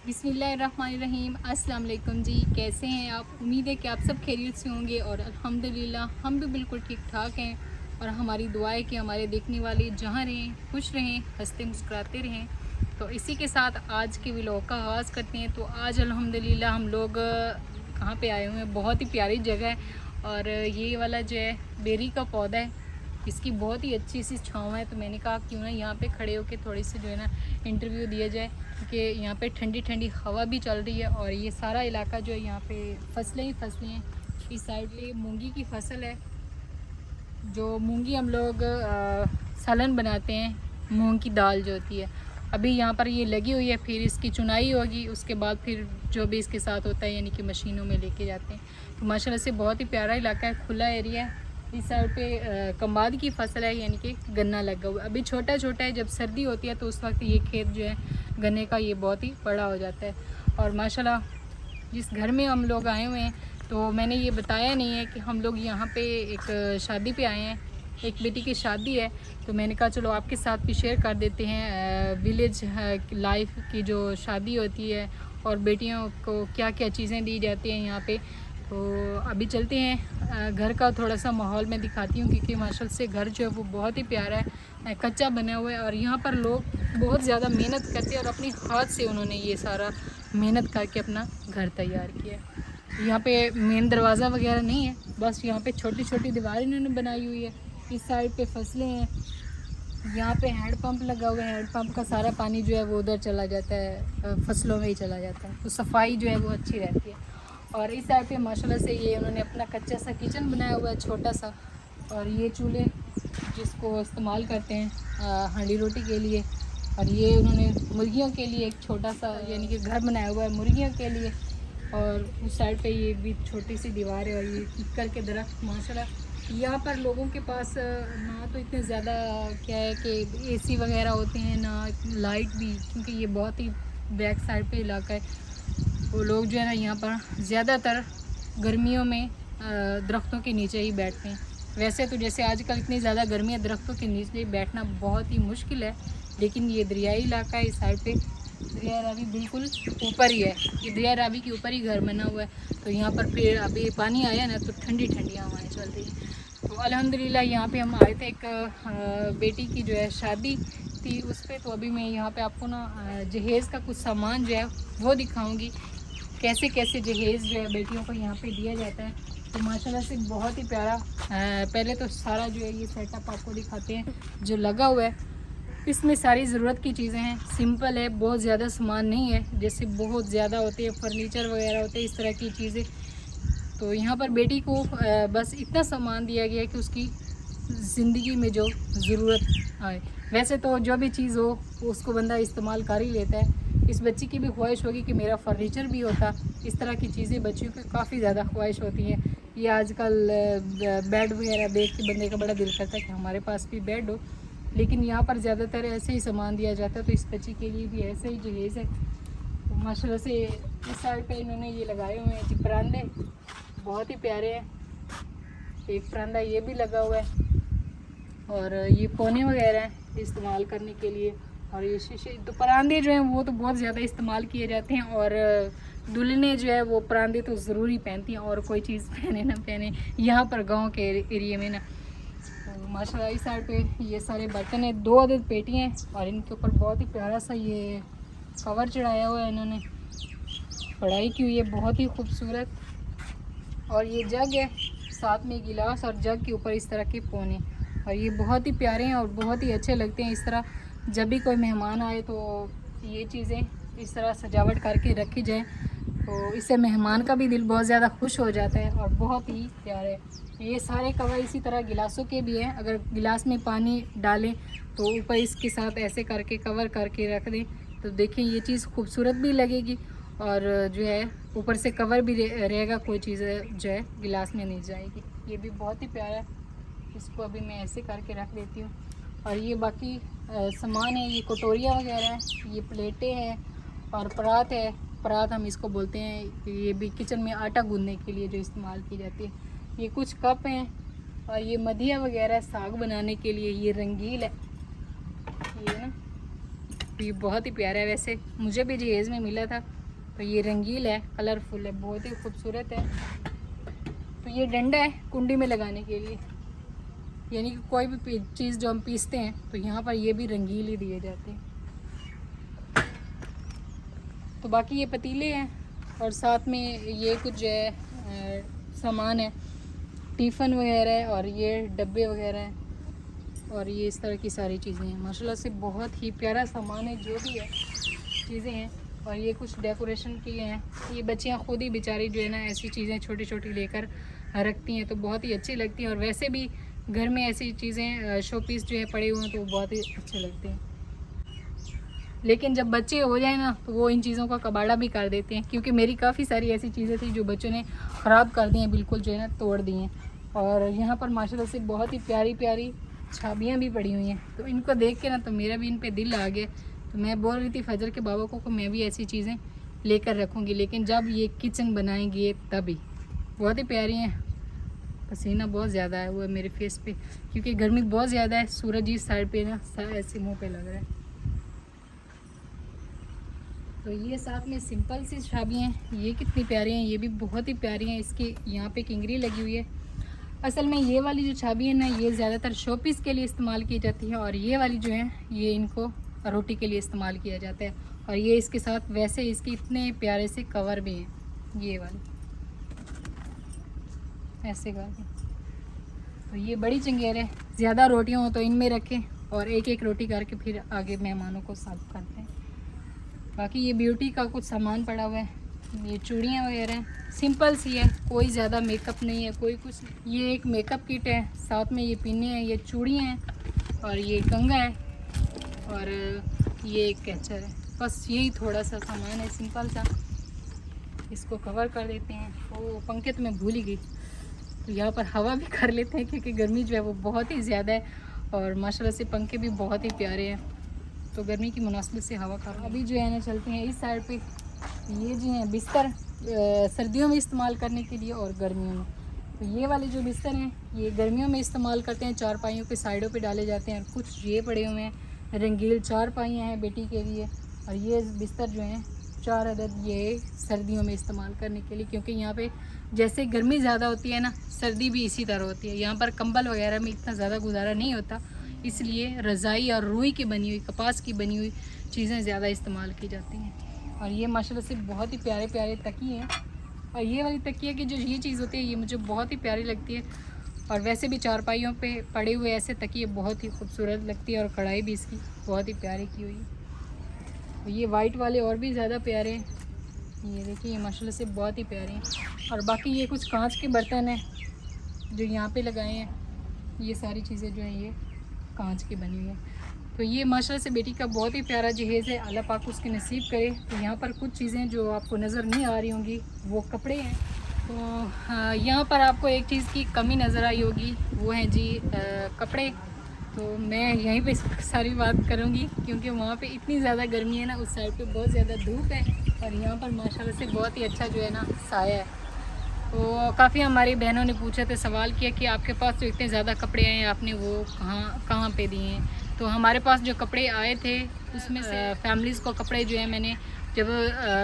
बिस्मिल्लाहिर्रहमानिर्रहीम। अस्सलाम वालेकुम जी, कैसे हैं आप? उम्मीद है कि आप सब खैरियत से होंगे और अल्हम्दुलिल्लाह हम भी बिल्कुल ठीक ठाक हैं। और हमारी दुआ है कि हमारे देखने वाले जहाँ रहें खुश रहें, हंसते मुस्कुराते रहें। तो इसी के साथ आज के व्लॉग का आगाज़ करते हैं। तो आज अल्हम्दुलिल्लाह हम लोग कहाँ पे आए हुए हैं, बहुत ही प्यारी जगह है। और ये वाला जो है बेरी का पौधा है, इसकी बहुत ही अच्छी सी छाँव है। तो मैंने कहा क्यों ना यहाँ पे खड़े होकर थोड़ी सी जो है ना इंटरव्यू दिया जाए, क्योंकि यहाँ पे ठंडी ठंडी हवा भी चल रही है। और ये सारा इलाका जो है यहाँ पे फसलें ही फसलें हैं। इस साइड पे मूंगी की फसल है, जो मूंगी हम लोग सालन बनाते हैं, मूंग की दाल जो होती है। अभी यहाँ पर ये लगी हुई है, फिर इसकी चुनाई होगी, उसके बाद फिर जो भी इसके साथ होता है यानी कि मशीनों में लेके जाते हैं। तो माशाल्लाह से बहुत ही प्यारा इलाका है, खुला एरिया है। इस साइड पे कमाद की फसल है, यानी कि गन्ना लगा हुआ है। अभी छोटा छोटा है, जब सर्दी होती है तो उस वक्त ये खेत जो है गन्ने का ये बहुत ही बड़ा हो जाता है। और माशाल्लाह जिस घर में हम लोग आए हुए हैं, तो मैंने ये बताया नहीं है कि हम लोग यहाँ पे एक शादी पे आए हैं, एक बेटी की शादी है। तो मैंने कहा चलो आपके साथ भी शेयर कर देते हैं विलेज लाइफ की जो शादी होती है और बेटियों को क्या क्या चीज़ें दी जाती हैं यहाँ पे। तो अभी चलते हैं घर का थोड़ा सा माहौल मैं दिखाती हूँ, क्योंकि माशाल्लाह से घर जो है वो बहुत ही प्यारा है, कच्चा बना हुआ है। और यहाँ पर लोग बहुत ज़्यादा मेहनत करते हैं और अपने हाथ से उन्होंने ये सारा मेहनत करके अपना घर तैयार किया है। यहाँ पे मेन दरवाज़ा वगैरह नहीं है, बस यहाँ पे छोटी छोटी दीवार इन्होंने बनाई हुई है। इस साइड पे फसलें हैं, यहाँ पे हैंडपम्प लगा हुआ है। हैंडपम्प का सारा पानी जो है वो उधर चला जाता है, फसलों में ही चला जाता है। तो सफाई जो है वो अच्छी रहती है। और इस साइड पे माशाल्लाह से ये उन्होंने अपना कच्चा सा किचन बनाया हुआ है, छोटा सा। और ये चूल्हे जिसको इस्तेमाल करते हैं हांडी रोटी के लिए। और ये उन्होंने मुर्गियों के लिए एक छोटा सा यानी कि घर बनाया हुआ है मुर्गियों के लिए। और उस साइड पे ये भी छोटी सी दीवार है और ये कीकर के दरख्त। माशाल्लाह यहाँ पर लोगों के पास ना तो इतने ज़्यादा क्या है कि एसी वगैरह होते हैं, ना लाइट भी, क्योंकि ये बहुत ही बैक साइड पे इलाका है। वो लोग जो है ना यहाँ पर ज़्यादातर गर्मियों में दरख्तों के नीचे ही बैठते हैं। वैसे तो जैसे आजकल इतनी ज़्यादा गर्मी है, दरख्तों के नीचे बैठना बहुत ही मुश्किल है। लेकिन ये दरियाई इलाका है, इस साइड पे दरिया रावी बिल्कुल ऊपर ही है, ये दरिया रावी के ऊपर ही घर बना हुआ है। तो यहाँ पर फिर अभी पानी आया ना तो ठंडी ठंडी हवाएँ चल रही हैं। तो अल्हम्दुलिल्लाह यहाँ पे हम आए थे, एक बेटी की जो है शादी थी उस पर। तो अभी मैं यहाँ पे आपको ना जहेज़ का कुछ सामान जो है वो दिखाऊंगी, कैसे कैसे जहेज़ जो है बेटियों को यहाँ पे दिया जाता है। तो माशाल्लाह से बहुत ही प्यारा। पहले तो सारा जो है ये सेटअप आपको दिखाते हैं जो लगा हुआ है। इसमें सारी ज़रूरत की चीज़ें हैं, सिंपल है, बहुत ज़्यादा सामान नहीं है जैसे बहुत ज़्यादा होते हैं फर्नीचर वगैरह होते हैं इस तरह की चीज़ें। तो यहाँ पर बेटी को बस इतना सामान दिया गया है कि उसकी ज़िंदगी में जो ज़रूरत आए। वैसे तो जो भी चीज़ हो उसको बंदा इस्तेमाल कर ही लेता है। इस बच्ची की भी ख्वाहिश होगी कि मेरा फर्नीचर भी होता। इस तरह की चीज़ें बच्चियों की काफ़ी ज़्यादा ख्वाहिश होती हैं। ये आजकल बेड वगैरह देख के बंदे का बड़ा दिल करता है कि हमारे पास भी बेड हो। लेकिन यहाँ पर ज़्यादातर ऐसे ही सामान दिया जाता है, तो इस बच्ची के लिए भी ऐसे ही जहेज़ है। तो माशाल्लाह से इस साइड पे इन्होंने ये लगाए हुए हैं जी परांदे, बहुत ही प्यारे हैं। एक परांदा ये भी लगा हुआ है और ये कोने वगैरह हैं इस्तेमाल करने के लिए। और ये शीशे, तो परांदे जो हैं वो तो बहुत ज़्यादा इस्तेमाल किए जाते हैं। और दुल्हनें जो है वो परांदे तो ज़रूरी पहनती हैं, और कोई चीज़ पहने ना पहने यहाँ पर गांव के एरिया में ना। तो माशाल्लाह इस साइड पे ये सारे बर्तन हैं, 2 अदद पेटी हैं और इनके ऊपर बहुत ही प्यारा सा ये कवर चढ़ाया हुआ है इन्होंने, कढ़ाई की हुई है बहुत ही खूबसूरत। और ये जग है, साथ में गिलास और जग के ऊपर इस तरह के पोने। और ये बहुत ही प्यारे हैं और बहुत ही अच्छे लगते हैं। इस तरह जब भी कोई मेहमान आए तो ये चीज़ें इस तरह सजावट करके रखी जाए, तो इससे मेहमान का भी दिल बहुत ज़्यादा खुश हो जाता है और बहुत ही प्यारे। ये सारे कवर इसी तरह गिलासों के भी हैं, अगर गिलास में पानी डालें तो ऊपर इसके साथ ऐसे करके कवर करके रख दें तो देखें ये चीज़ खूबसूरत भी लगेगी। और जो है ऊपर से कवर भी रहेगा, कोई चीज़ जो है गिलास में नहीं जाएगी। ये भी बहुत ही प्यारा है, इसको अभी मैं ऐसे करके रख देती हूँ। और ये बाकी सामान है, ये कटोरियाँ वगैरह हैं, ये प्लेटें हैं और परात है। परात हम इसको बोलते हैं, ये भी किचन में आटा गूंदने के लिए जो इस्तेमाल की जाती है। ये कुछ कप हैं और ये मधिया वगैरह साग बनाने के लिए। ये रंगील है, ये ना तो ये बहुत ही प्यारा है। वैसे मुझे भी जहेज़ में मिला था। तो ये रंगील है, कलरफुल है, बहुत ही खूबसूरत है। तो ये डंडा है कुंडी में लगाने के लिए, यानी कि कोई भी चीज़ जो हम पीसते हैं तो यहाँ पर ये भी रंगील ही दिए जाते हैं। तो बाकी ये पतीले हैं और साथ में ये कुछ जो है सामान है, टिफ़न वगैरह है और ये डब्बे वगैरह हैं और ये इस तरह की सारी चीज़ें हैं। माशाल्लाह से बहुत ही प्यारा सामान है, जो भी है चीज़ें हैं। और ये कुछ डेकोरेशन की हैं, ये बच्चियाँ खुद ही बेचारी जो है ना ऐसी चीज़ें छोटी छोटी लेकर रखती हैं, तो बहुत ही अच्छी लगती हैं। और वैसे भी घर में ऐसी चीज़ें शो पीस जो है पड़े हुए हैं तो बहुत ही अच्छे लगते हैं। लेकिन जब बच्चे हो जाए ना तो वो इन चीज़ों का कबाड़ा भी कर देते हैं, क्योंकि मेरी काफ़ी सारी ऐसी चीज़ें थी जो बच्चों ने ख़राब कर दी हैं, बिल्कुल जो है ना तोड़ दी हैं। और यहाँ पर माशाल्लाह से बहुत ही प्यारी प्यारी छाबियाँ भी पड़ी हुई हैं, तो इनको देख के ना तो मेरा भी इन पे दिल आ गया। तो मैं बोल रही थी फजर के बाबा को मैं भी ऐसी चीज़ें लेकर रखूँगी, लेकिन जब ये किचन बनाएंगे तभी। बहुत ही प्यारी हैं। पसीना बहुत ज़्यादा है हुआ है मेरे फेस पे, क्योंकि गर्मी बहुत ज़्यादा है। सूरज इस साइड पे ना ऐसे मुँह पे लग रहा है। तो ये साथ में सिंपल सी छाबियाँ हैं, ये कितनी प्यारी हैं, ये भी बहुत ही प्यारी हैं। इसकी यहाँ पे किंगरी लगी हुई है। असल में ये वाली जो छाबी है ना ये ज़्यादातर शो पीस के लिए इस्तेमाल की जाती है, और ये वाली जो है ये इनको रोटी के लिए इस्तेमाल किया जाता है। और ये इसके साथ वैसे इसके इतने प्यारे से कवर भी हैं, ये वाली ऐसे करके। तो ये बड़ी चंगेर है, ज़्यादा रोटियाँ हो तो इनमें रखें और एक एक रोटी करके फिर आगे मेहमानों को सर्व करते हैं। बाकी ये ब्यूटी का कुछ सामान पड़ा हुआ है, ये चूड़ियाँ वगैरह सिंपल सी है, कोई ज़्यादा मेकअप नहीं है, कोई कुछ नहीं। ये एक मेकअप किट है, साथ में ये पिन्ने हैं, ये चूड़ियाँ हैं और ये कंघा है और ये एक कैचर है। बस यही थोड़ा सा सामान है सिंपल सा, इसको कवर कर देते हैं। वो पंखे तो मैं भूल ही गई। तो यहाँ पर हवा भी कर लेते हैं क्योंकि गर्मी जो है वो बहुत ही ज़्यादा है और माशाल्लाह से पंखे भी बहुत ही प्यारे हैं, तो गर्मी की मुनासिबत से हवा कर। अभी जो है ना चलते हैं इस साइड पे। ये जो है बिस्तर सर्दियों में इस्तेमाल करने के लिए और गर्मियों में। तो ये वाले जो बिस्तर हैं ये गर्मियों में इस्तेमाल करते हैं, चारपाइयों के साइडों पे डाले जाते हैं। और कुछ ये पड़े हुए हैं रंगील चारपाइयाँ हैं बेटी के लिए, और ये बिस्तर जो हैं 4 अदद ये सर्दियों में इस्तेमाल करने के लिए, क्योंकि यहाँ पे जैसे गर्मी ज़्यादा होती है ना सर्दी भी इसी तरह होती है। यहाँ पर कंबल वगैरह में इतना ज़्यादा गुजारा नहीं होता, इसलिए रज़ाई और रुई की बनी हुई कपास की बनी हुई चीज़ें ज़्यादा इस्तेमाल की जाती हैं। और ये माशाल्लाह से बहुत ही प्यारे प्यारे तकिए हैं, और ये वाली तकिए की जो ये चीज़ होती है ये मुझे बहुत ही प्यारी लगती है। और वैसे भी चारपाइयों पे पड़े हुए ऐसे तकिए बहुत ही खूबसूरत लगती है, और कढ़ाई भी इसकी बहुत ही प्यारी की हुई है। और ये वाइट वाले और भी ज़्यादा प्यारे हैं, ये देखिए ये माशाल्लाह से बहुत ही प्यारे हैं। और बाकी ये कुछ कांच के बर्तन हैं जो यहाँ पे लगाए हैं, ये सारी चीज़ें जो हैं ये कांच की बनी हुई है। तो ये माशाल्लाह से बेटी का बहुत ही प्यारा जहेज़ है, अल्लाह पाक उसकी नसीब करे। तो यहाँ पर कुछ चीज़ें जो आपको नज़र नहीं आ रही होंगी वो कपड़े हैं। तो यहाँ पर आपको एक चीज़ की कमी नज़र आई होगी, वो है जी कपड़े। तो मैं यहीं पे सारी बात करूँगी क्योंकि वहाँ पे इतनी ज़्यादा गर्मी है ना, उस साइड पे बहुत ज़्यादा धूप है, और यहाँ पर माशाल्लाह से बहुत ही अच्छा जो है ना साया है। तो काफ़ी हमारी बहनों ने पूछा था, सवाल किया कि आपके पास तो इतने ज़्यादा कपड़े हैं, आपने वो कहाँ पे दिए हैं। तो हमारे पास जो कपड़े आए थे उसमें से फैमिलीज़ को कपड़े जो है मैंने जब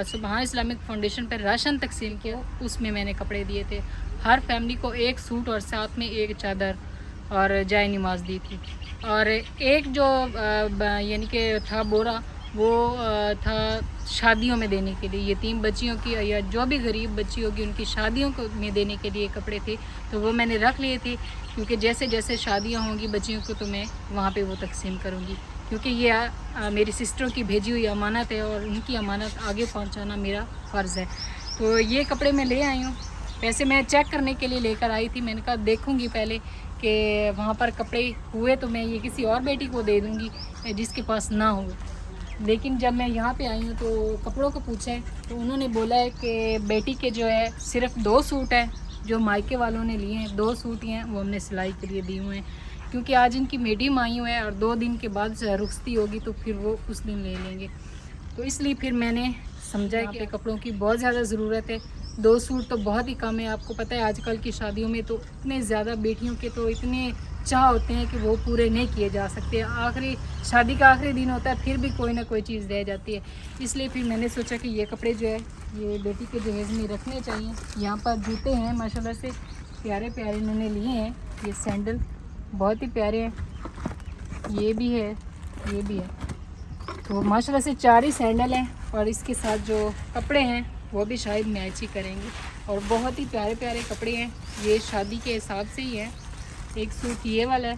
सुबहान इस्लामिक फाउंडेशन पर राशन तकसीम किया उसमें मैंने कपड़े दिए थे। हर फैमिली को एक सूट और साथ में एक चादर और जाए नमाज दी थी। और एक जो यानी कि था बोरा वो था शादियों में देने के लिए, यतीम बच्चियों की या जो भी गरीब बच्ची होगी उनकी शादियों को में देने के लिए कपड़े थे। तो वो मैंने रख लिए थे क्योंकि जैसे जैसे शादियां होंगी बच्चियों को तो मैं वहाँ पे वो तकसीम करूँगी, क्योंकि ये मेरी सिस्टरों की भेजी हुई अमानत है और उनकी अमानत आगे पहुँचाना मेरा फ़र्ज़ है। तो ये कपड़े मैं ले आई हूँ। वैसे मैं चेक करने के लिए लेकर आई थी, मैंने कहा देखूँगी पहले कि वहाँ पर कपड़े हुए तो मैं ये किसी और बेटी को दे दूँगी जिसके पास ना हो। लेकिन जब मैं यहाँ पे आई हूँ तो कपड़ों को पूछा है तो उन्होंने बोला है कि बेटी के जो है सिर्फ 2 सूट हैं जो मायके वालों ने लिए हैं, 2 सूट ही हैं वो हमने सिलाई के लिए दिए हुए हैं, क्योंकि आज इनकी मीडियम आई हुई है और 2 दिन के बाद रुखसती होगी तो फिर वो उस दिन ले लेंगे। तो इसलिए फिर मैंने समझा कि कपड़ों की बहुत ज़्यादा ज़रूरत है। 2 सूट तो बहुत ही कम है, आपको पता है आजकल की शादियों में तो इतने ज़्यादा बेटियों के तो इतने चाह होते हैं कि वो पूरे नहीं किए जा सकते। आखिरी शादी का आखिरी दिन होता है, फिर भी कोई ना कोई चीज़ रह जाती है। इसलिए फिर मैंने सोचा कि ये कपड़े जो है ये बेटी के जहेज़ में रखने चाहिए। यहाँ पर जूते हैं माशाल्लाह से प्यारे प्यारे इन्होंने लिए हैं। ये सैंडल बहुत ही प्यारे हैं, ये भी है, ये भी है। तो माशाल्लाह से 4 ही सैंडल हैं और इसके साथ जो कपड़े हैं वो भी शायद मैच ही करेंगे और बहुत ही प्यारे प्यारे कपड़े हैं। ये शादी के हिसाब से ही है। एक सूट ये वाला है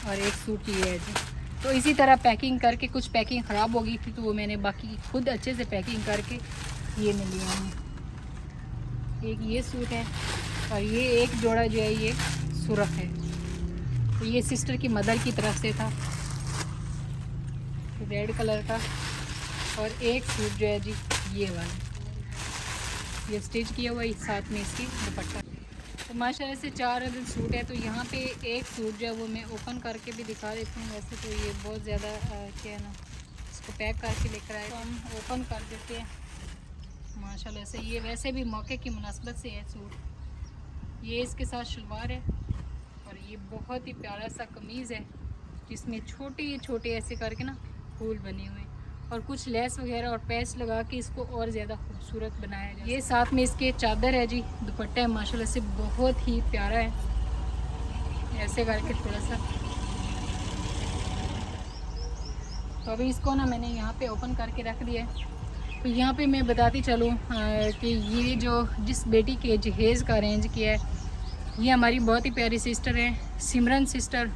और एक सूट ये है जी। तो इसी तरह पैकिंग करके, कुछ पैकिंग ख़राब हो गई थी तो वो मैंने बाकी खुद अच्छे से पैकिंग करके ये में लिया हूँ। एक ये सूट है और ये एक जोड़ा जो है ये सुरख है। तो ये सिस्टर की मदर की तरफ से था, रेड कलर का। और एक सूट जो है जी ये वाला, ये स्टिच किया हुआ, साथ में इसकी दुपट्टा। तो माशाल्लाह से 4 अदद सूट है। तो यहाँ पे एक सूट जो है वो मैं ओपन करके भी दिखा देती हूँ। वैसे तो ये बहुत ज़्यादा क्या है ना, इसको पैक करके लेकर आए तो हम ओपन कर देते हैं। माशाल्लाह से ये वैसे भी मौके की मुनासबत से है सूट। ये इसके साथ शलवार है और ये बहुत ही प्यारा सा कमीज़ है जिसमें छोटे छोटे ऐसे करके ना फूल बने हुए और कुछ लेस वगैरह और पैच लगा के इसको और ज़्यादा खूबसूरत बनाया जाए। ये साथ में इसके चादर है जी, दुपट्टा है माशाल्लाह से बहुत ही प्यारा है। ऐसे करके थोड़ा सा, तो अभी इसको ना मैंने यहाँ पे ओपन करके रख दिया है। तो यहाँ पे मैं बताती चलूँ कि ये जो जिस बेटी के जहेज़ का अरेंज किया है ये हमारी बहुत ही प्यारी सिस्टर है, सिमरन सिस्टर,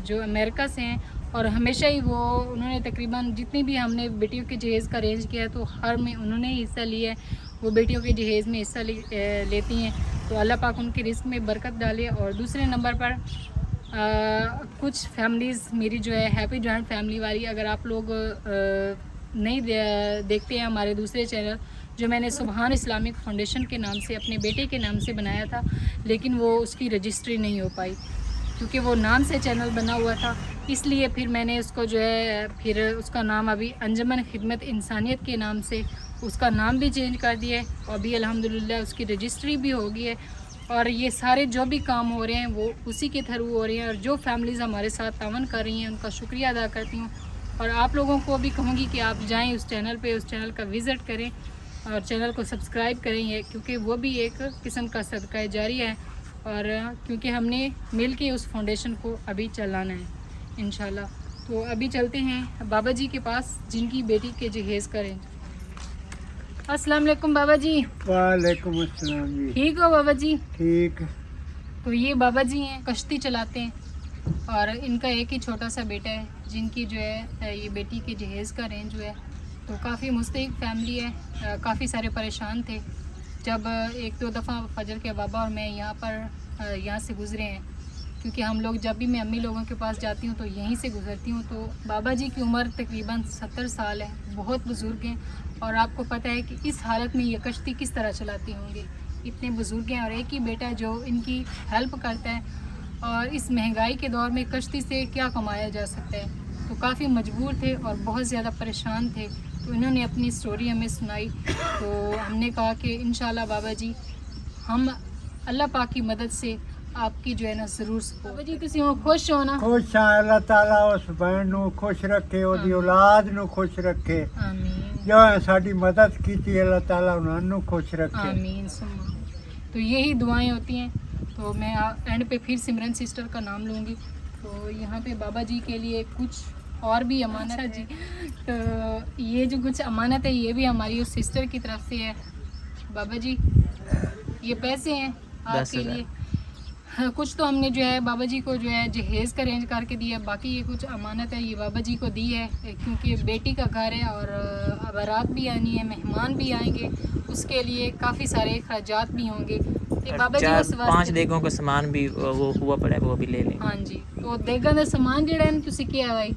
जो अमेरिका से हैं। और हमेशा ही वो उन्होंने तकरीबन जितनी भी हमने बेटियों के जहेज़ का अरेंज किया है तो हर में उन्होंने ही हिस्सा लिया है। वो बेटियों के जहेज़ में हिस्सा लेती हैं। तो अल्लाह पाक उनके रिस्क में बरकत डाले। और दूसरे नंबर पर कुछ फैमिलीज़ मेरी जो है हैप्पी जॉइंट फैमिली वाली, अगर आप लोग नहीं देखते हैं हमारे दूसरे चैनल जो मैंने सुबहान इस्लामिक फाउंडेशन के नाम से अपने बेटे के नाम से बनाया था, लेकिन वो उसकी रजिस्ट्री नहीं हो पाई क्योंकि वो नाम से चैनल बना हुआ था। इसलिए फिर मैंने उसको जो है फिर उसका नाम अभी अंजुमन खिदमत इंसानियत के नाम से उसका नाम भी चेंज कर दिया है और अभी अल्हम्दुलिल्लाह उसकी रजिस्ट्री भी हो गई है। और ये सारे जो भी काम हो रहे हैं वो उसी के थ्रू हो रहे हैं। और जो फैमिलीज़ हमारे साथ तावन कर रही हैं उनका शुक्रिया अदा करती हूँ। और आप लोगों को भी कहूँगी कि आप जाएँ उस चैनल पे, उस चैनल का विज़िट करें और चैनल को सब्सक्राइब करें क्योंकि वो भी एक किस्म का सदका जारिया है। और क्योंकि हमने मिल के उस फाउंडेशन को अभी चलाना है इंशाल्लाह। तो अभी चलते हैं बाबा जी के पास जिनकी बेटी के जहेज़ करें। अस्सलाम वालेकुम बाबा जी। वालेकुम अस्सलाम जी। ठीक हो बाबा जी? ठीक। तो ये बाबा जी हैं, कश्ती चलाते हैं और इनका एक ही छोटा सा बेटा है जिनकी जो है ये बेटी के जहेज़ का अरेंज हुआ है। तो काफ़ी मुस्तहिक फैमिली है, काफ़ी सारे परेशान थे जब एक दो दफ़ा फजर के बाबा और मैं यहाँ से गुज़रे हैं क्योंकि हम लोग जब भी मैं अम्मी लोगों के पास जाती हूँ तो यहीं से गुज़रती हूँ। तो बाबा जी की उम्र तकरीबन 70 साल है, बहुत बुज़ुर्ग हैं। और आपको पता है कि इस हालत में ये कश्ती किस तरह चलाती होंगी, इतने बुज़ुर्ग हैं और एक ही बेटा जो इनकी हेल्प करता है। और इस महंगाई के दौर में कश्ती से क्या कमाया जा सकता है, तो काफ़ी मजबूर थे और बहुत ज़्यादा परेशान थे। तो इन्होंने अपनी स्टोरी हमें सुनाई तो हमने कहा कि इंशाल्लाह बाबा जी हम अल्लाह पाक की मदद से आपकी जो है ना ज़रूर सपोर्ट। बाबा जी तुसी हुण खुश हो ना? खुश हाँ, अल्लाह ताला उस बहन नू खुश रखे, ओदी औलाद नू खुश रखे। आमीन जो साडी मदद की अल्लाह ताला उन्हां नू खुश रखे। आमीन सुम्मा। तो यही दुआएं होती हैं। तो मैं एंड पे फिर सिमरन सिस्टर का नाम लूँगी। तो यहाँ पे बाबा जी के लिए कुछ और भी अमानत है जी। तो ये जो कुछ अमानत है ये भी हमारी उस सिस्टर की तरफ से है। बाबा जी ये पैसे हैं आपके लिए। हाँ, कुछ तो हमने जो है बाबा जी को जो है जहेज़ का अरेंज करके दिया, बाकी ये कुछ अमानत है ये बाबा जी को दी है क्योंकि बेटी का घर है और बारात भी आनी है, मेहमान भी आएंगे, उसके लिए काफ़ी सारे अखराजात भी होंगे। बाबा जी 5 देगों का सामान भी वो हुआ पड़ा है, वो भी ले लें। हाँ जी। तो देगा का सामान जेड़ा है तुसी किया भाई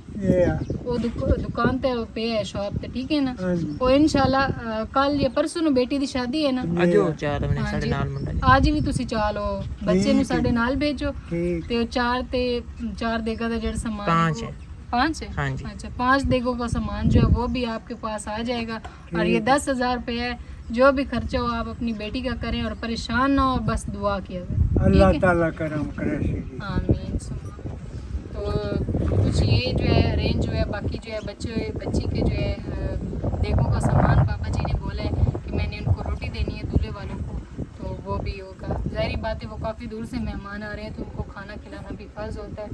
वो दुकान ते पे है, शॉप ते, ठीक है ना? वो इंशाल्लाह कल या परसों नु बेटी दी शादी है ना, अजो 4 हमने साडे नाल मुंडा जी। आज भी तुसी चालो बच्चे नु साडे नाल भेजो ते 4 देगा दा जेड़ा सामान 5 है। 5 है? हाँ जी। अच्छा 5 देगों का सामान जो है वो भी आपके पास आ जाएगा। और ये 10,000 रुपये है जो भी खर्चा हो आप अपनी बेटी का करें और परेशान ना हो, बस दुआ किया जाए। अल्लाह ठीक है? ताला करम करे जी। आमीन। तो कुछ ये जो है अरेंज जो है, बाकी जो है बच्ची के जो है देखो का सामान पापा जी ने बोला है कि मैंने उनको रोटी देनी है दूल्हे वालों को, तो वो भी होगा। ज़ाहिर बात है वो काफ़ी दूर से मेहमान आ रहे हैं तो उनको खाना खिलाना भी फ़र्ज़ होता है।